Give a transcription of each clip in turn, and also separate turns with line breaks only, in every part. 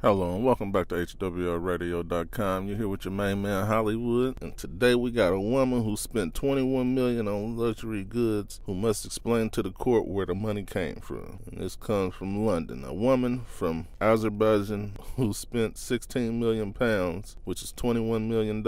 Hello and welcome back to HWLRADIO.com. You're here with your main man Hollywood, and today we got a woman who spent $21 million on luxury goods who must explain to the court where the money came from. And this comes from London. A woman from Azerbaijan who spent 16 million pounds, which is $21 million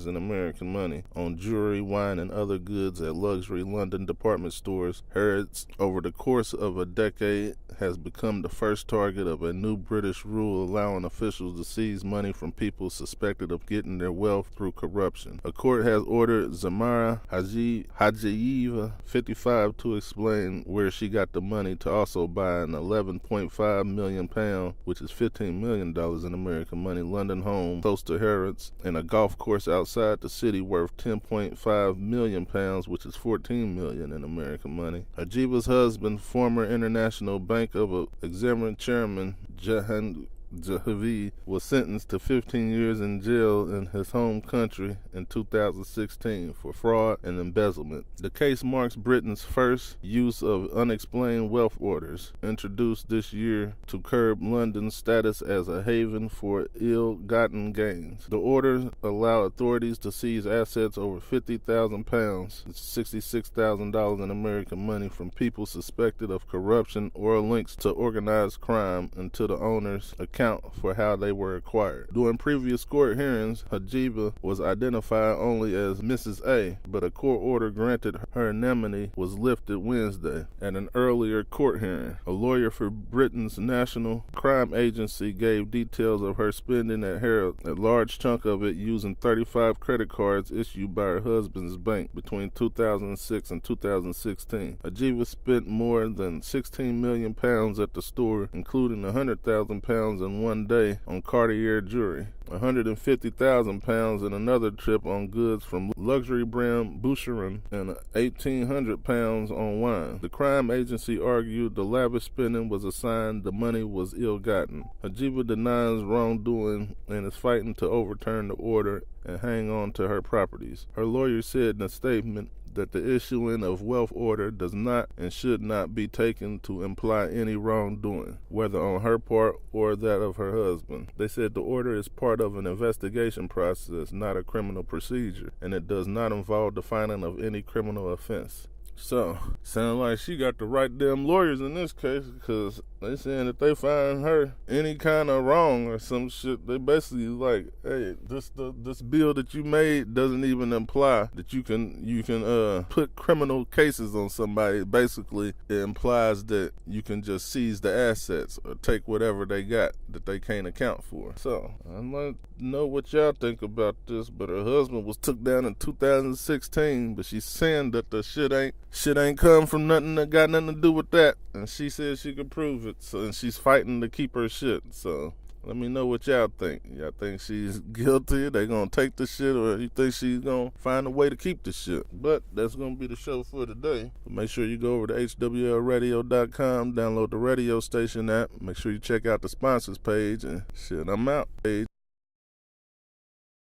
in American money, on jewelry, wine, and other goods at luxury London department stores, Harrods, over the course of a decade, has become the first target of a new British rule allowing officials to seize money from people suspected of getting their wealth through corruption. A court has ordered Zamara Hajieva, 55, to explain where she got the money to also buy an £11.5 million, which is $15 million in American money, London home close to Harrods, and a golf course outside the city worth £10.5 million, which is $14 million in American money. Hajiva's husband, former International Bank of Examiner Chairman Jahan Jahavi, was sentenced to 15 years in jail in his home country in 2016 for fraud and embezzlement. The case marks Britain's first use of unexplained wealth orders, introduced this year to curb London's status as a haven for ill-gotten gains. The orders allow authorities to seize assets over £50,000, $66,000 in American money, from people suspected of corruption or links to organized crime until the owners account for how they were acquired. During previous court hearings, Hajiva was identified only as Mrs. A, but a court order granted her anonymity was lifted Wednesday. At an earlier court hearing, a lawyer for Britain's National Crime Agency gave details of her spending at Harrods, a large chunk of it using 35 credit cards issued by her husband's bank between 2006 and 2016. Hajiva spent more than £16 million at the store, including £100,000 in one day on Cartier jewelry, £150,000 in another trip on goods from luxury brand Boucheron, and £1,800 on wine. The crime agency argued the lavish spending was a sign the money was ill-gotten. Hajiva denies wrongdoing and is fighting to overturn the order and hang on to her properties. Her lawyer said in a statement that the issuing of wealth order does not and should not be taken to imply any wrongdoing, whether on her part or that of her husband. They said the order is part of an investigation process, not a criminal procedure, and it does not involve the finding of any criminal offense. So, sound like she got the right damn lawyers in this case, because they saying that they find her any kind of wrong or some shit, they basically like, hey, this bill that you made doesn't even imply that you can put criminal cases on somebody. Basically, it implies that you can just seize the assets or take whatever they got that they can't account for. So, I'd like to know what y'all think about this, but her husband was took down in 2016, but she's saying that the shit ain't come from nothing that got nothing to do with that, and she said she could prove it, so, and she's fighting to keep her shit. So let me know what y'all think. Y'all think she's guilty, they gonna take the shit, or you think she's gonna find a way to keep the shit? But that's gonna be the show for today. Make sure you go over to HWLRADIO.com, download the radio station app, make sure you check out the sponsors page, and shit, I'm out.